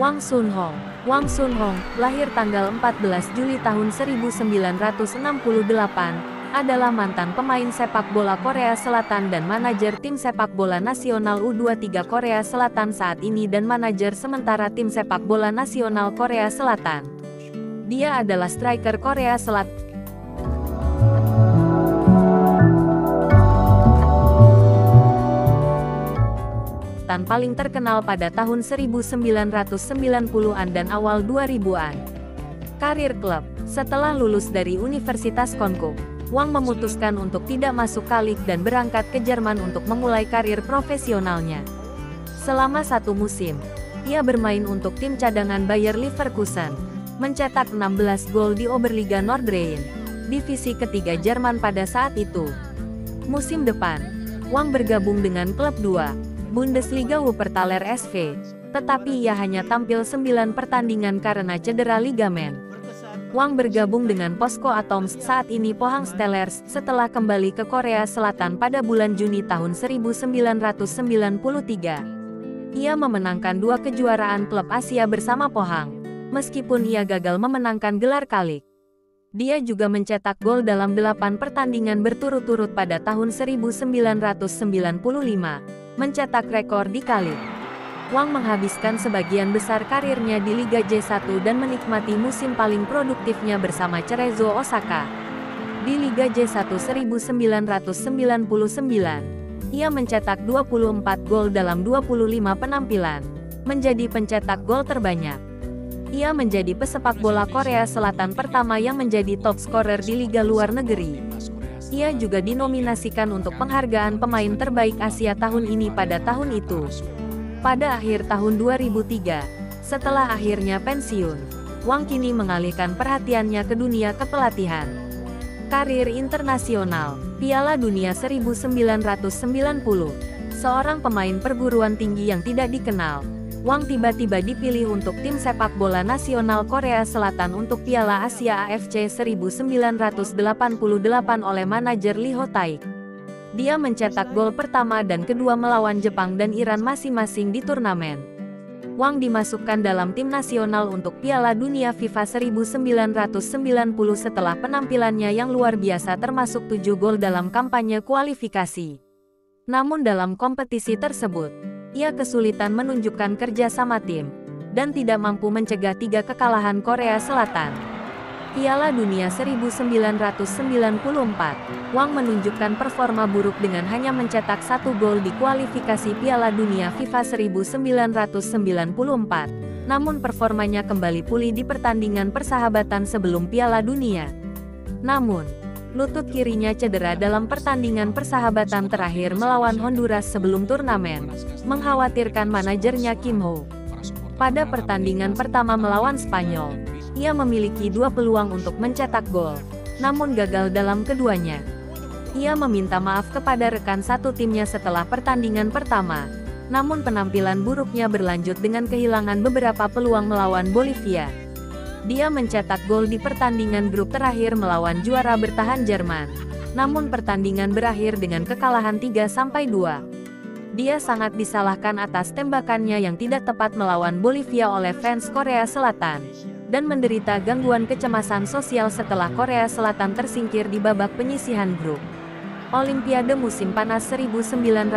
Wang Sunhong. Wang Sunhong, lahir tanggal 14 Juli tahun 1968, adalah mantan pemain sepak bola Korea Selatan dan manajer tim sepak bola nasional U23 Korea Selatan saat ini dan manajer sementara tim sepak bola nasional Korea Selatan. Dia adalah striker Korea Selatan paling terkenal pada tahun 1990-an dan awal 2000-an. Karir klub. Setelah lulus dari Universitas Konkuk, Wang memutuskan untuk tidak masuk Kalik dan berangkat ke Jerman untuk memulai karir profesionalnya. Selama 1 musim, ia bermain untuk tim cadangan Bayer Leverkusen, mencetak 16 gol di Oberliga Nordrhein, divisi ketiga Jerman pada saat itu. Musim depan, Wang bergabung dengan klub 2, Bundesliga Wuppertaler SV, tetapi ia hanya tampil 9 pertandingan karena cedera ligamen. Wang bergabung dengan Posko Atoms saat ini Pohang Steelers setelah kembali ke Korea Selatan pada bulan Juni tahun 1993. Ia memenangkan 2 kejuaraan klub Asia bersama Pohang, meskipun ia gagal memenangkan gelar Kalik. Dia juga mencetak gol dalam 8 pertandingan berturut-turut pada tahun 1995, mencetak rekor di Kalik. Wang menghabiskan sebagian besar karirnya di Liga J1 dan menikmati musim paling produktifnya bersama Cerezo Osaka. Di Liga J1 1999, ia mencetak 24 gol dalam 25 penampilan, menjadi pencetak gol terbanyak. Ia menjadi pesepak bola Korea Selatan pertama yang menjadi top scorer di liga luar negeri. Ia juga dinominasikan untuk penghargaan pemain terbaik Asia tahun ini pada tahun itu. Pada akhir tahun 2003, setelah akhirnya pensiun, Wang kini mengalihkan perhatiannya ke dunia kepelatihan. Karir internasional, Piala Dunia 1990, seorang pemain perguruan tinggi yang tidak dikenal, Wang tiba-tiba dipilih untuk tim sepak bola nasional Korea Selatan untuk Piala Asia AFC 1988 oleh manajer Lee Ho-taik. Dia mencetak gol pertama dan kedua melawan Jepang dan Iran masing-masing di turnamen. Wang dimasukkan dalam tim nasional untuk Piala Dunia FIFA 1990 setelah penampilannya yang luar biasa termasuk 7 gol dalam kampanye kualifikasi. Namun dalam kompetisi tersebut, ia kesulitan menunjukkan kerja sama tim, dan tidak mampu mencegah 3 kekalahan Korea Selatan. Piala Dunia 1994, Wang menunjukkan performa buruk dengan hanya mencetak 1 gol di kualifikasi Piala Dunia FIFA 1994, namun performanya kembali pulih di pertandingan persahabatan sebelum Piala Dunia. Namun, lutut kirinya cedera dalam pertandingan persahabatan terakhir melawan Honduras sebelum turnamen, mengkhawatirkan manajernya Kim Ho. Pada pertandingan pertama melawan Spanyol, ia memiliki 2 peluang untuk mencetak gol, namun gagal dalam keduanya. Ia meminta maaf kepada rekan satu timnya setelah pertandingan pertama, namun penampilan buruknya berlanjut dengan kehilangan beberapa peluang melawan Bolivia. Dia mencetak gol di pertandingan grup terakhir melawan juara bertahan Jerman, namun pertandingan berakhir dengan kekalahan 3-2. Dia sangat disalahkan atas tembakannya yang tidak tepat melawan Bolivia oleh fans Korea Selatan, dan menderita gangguan kecemasan sosial setelah Korea Selatan tersingkir di babak penyisihan grup. Olimpiade musim panas 1996.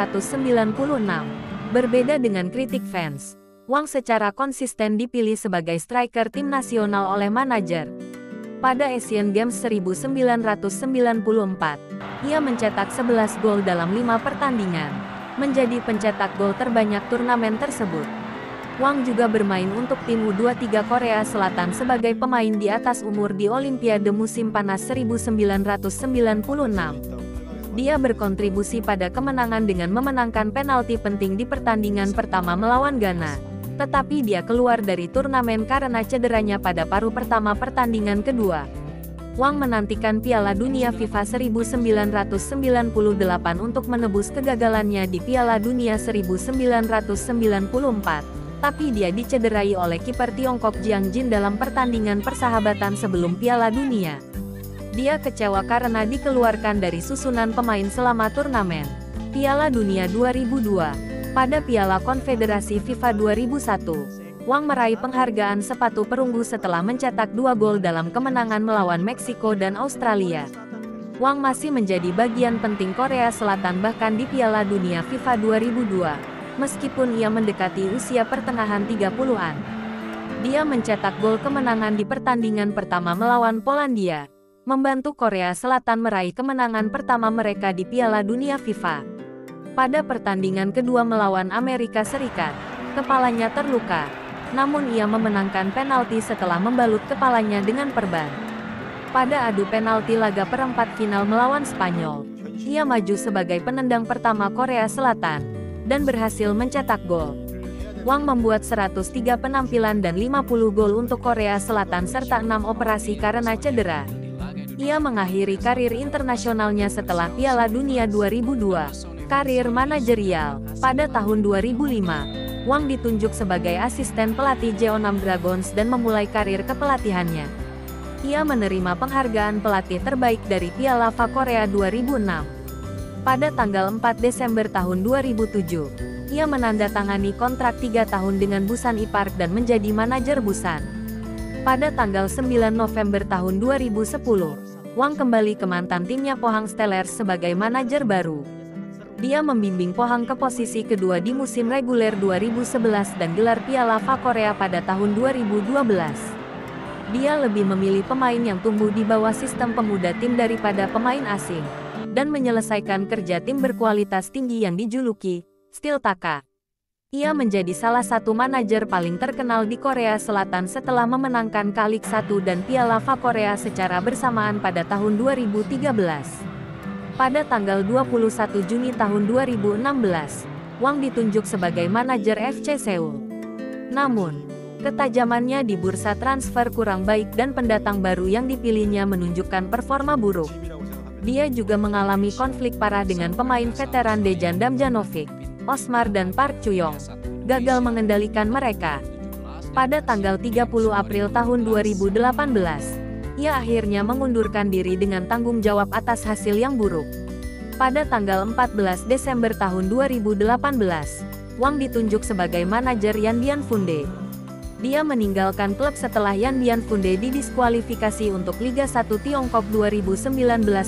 Berbeda dengan kritik fans, Wang secara konsisten dipilih sebagai striker tim nasional oleh manajer. Pada Asian Games 1994, ia mencetak 11 gol dalam 5 pertandingan, menjadi pencetak gol terbanyak turnamen tersebut. Wang juga bermain untuk tim U23 Korea Selatan sebagai pemain di atas umur di Olimpiade musim panas 1996. Dia berkontribusi pada kemenangan dengan memenangkan penalti penting di pertandingan pertama melawan Ghana. Tetapi dia keluar dari turnamen karena cederanya pada paruh pertama pertandingan kedua. Wang menantikan Piala Dunia FIFA 1998 untuk menebus kegagalannya di Piala Dunia 1994, tapi dia dicederai oleh kiper Tiongkok Jiang Jin dalam pertandingan persahabatan sebelum Piala Dunia. Dia kecewa karena dikeluarkan dari susunan pemain selama turnamen. Piala Dunia 2002. Pada Piala Konfederasi FIFA 2001, Wang meraih penghargaan sepatu perunggu setelah mencetak 2 gol dalam kemenangan melawan Meksiko dan Australia. Wang masih menjadi bagian penting Korea Selatan bahkan di Piala Dunia FIFA 2002, meskipun ia mendekati usia pertengahan 30-an. Dia mencetak gol kemenangan di pertandingan pertama melawan Polandia, membantu Korea Selatan meraih kemenangan pertama mereka di Piala Dunia FIFA. Pada pertandingan kedua melawan Amerika Serikat, kepalanya terluka, namun ia memenangkan penalti setelah membalut kepalanya dengan perban. Pada adu penalti laga perempat final melawan Spanyol, ia maju sebagai penendang pertama Korea Selatan, dan berhasil mencetak gol. Wang membuat 103 penampilan dan 50 gol untuk Korea Selatan serta 6 operasi karena cedera. Ia mengakhiri karir internasionalnya setelah Piala Dunia 2002. Karir manajerial. Pada tahun 2005, Wang ditunjuk sebagai asisten pelatih Jeonnam Dragons dan memulai karir kepelatihannya. Ia menerima penghargaan pelatih terbaik dari Piala FA Korea 2006. Pada tanggal 4 Desember tahun 2007, ia menandatangani kontrak 3 tahun dengan Busan Ipark dan menjadi manajer Busan. Pada tanggal 9 November tahun 2010, Wang kembali ke mantan timnya Pohang Steelers sebagai manajer baru. Dia membimbing Pohang ke posisi kedua di musim reguler 2011 dan gelar Piala FA Korea pada tahun 2012. Dia lebih memilih pemain yang tumbuh di bawah sistem pemuda tim daripada pemain asing, dan menyelesaikan kerja tim berkualitas tinggi yang dijuluki Steel Taka. Ia menjadi salah satu manajer paling terkenal di Korea Selatan setelah memenangkan Kalik 1 dan Piala FA Korea secara bersamaan pada tahun 2013. Pada tanggal 21 Juni tahun 2016, Wang ditunjuk sebagai manajer FC Seoul. Namun, ketajamannya di bursa transfer kurang baik dan pendatang baru yang dipilihnya menunjukkan performa buruk. Dia juga mengalami konflik parah dengan pemain veteran Dejan Damjanovic, Osmar dan Park Chuyong, gagal mengendalikan mereka. Pada tanggal 30 April tahun 2018, ia akhirnya mengundurkan diri dengan tanggung jawab atas hasil yang buruk. Pada tanggal 14 Desember tahun 2018, Wang ditunjuk sebagai manajer Yanbian Funde. Dia meninggalkan klub setelah Yanbian Funde didiskualifikasi untuk Liga 1 Tiongkok 2019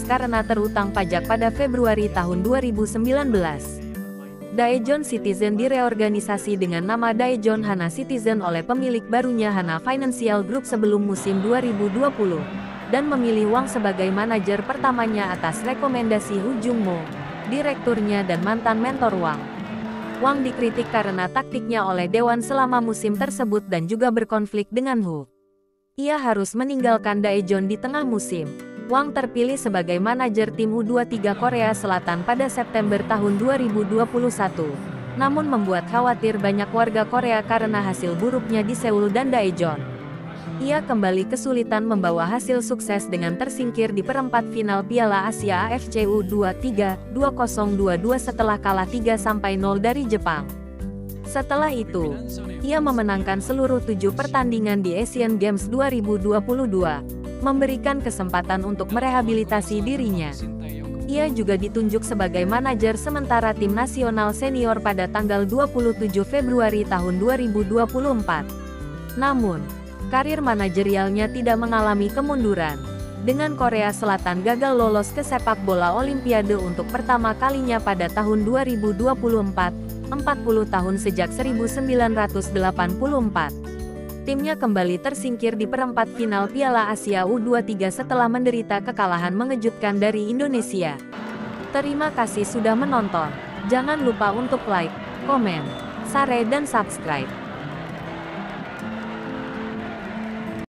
karena terutang pajak pada Februari tahun 2019. Daejeon Citizen direorganisasi dengan nama Daejeon Hana Citizen oleh pemilik barunya Hana Financial Group sebelum musim 2020, dan memilih Wang sebagai manajer pertamanya atas rekomendasi Hu Jung-mo, direkturnya dan mantan mentor Wang. Wang dikritik karena taktiknya oleh Dewan selama musim tersebut dan juga berkonflik dengan Hu. Ia harus meninggalkan Daejeon di tengah musim. Wang terpilih sebagai manajer tim U23 Korea Selatan pada September tahun 2021, namun membuat khawatir banyak warga Korea karena hasil buruknya di Seoul dan Daejeon. Ia kembali kesulitan membawa hasil sukses dengan tersingkir di perempat final Piala Asia AFC U23 2022 setelah kalah 3-0 dari Jepang. Setelah itu, ia memenangkan seluruh 7 pertandingan di Asian Games 2022, memberikan kesempatan untuk merehabilitasi dirinya. Ia juga ditunjuk sebagai manajer sementara tim nasional senior pada tanggal 27 Februari tahun 2024. Namun, karir manajerialnya tidak mengalami kemunduran. Dengan Korea Selatan gagal lolos ke sepak bola Olimpiade untuk pertama kalinya pada tahun 2024, 40 tahun sejak 1984. Timnya kembali tersingkir di perempat final Piala Asia U23 setelah menderita kekalahan mengejutkan dari Indonesia. Terima kasih sudah menonton. Jangan lupa untuk like, komen, share dan subscribe.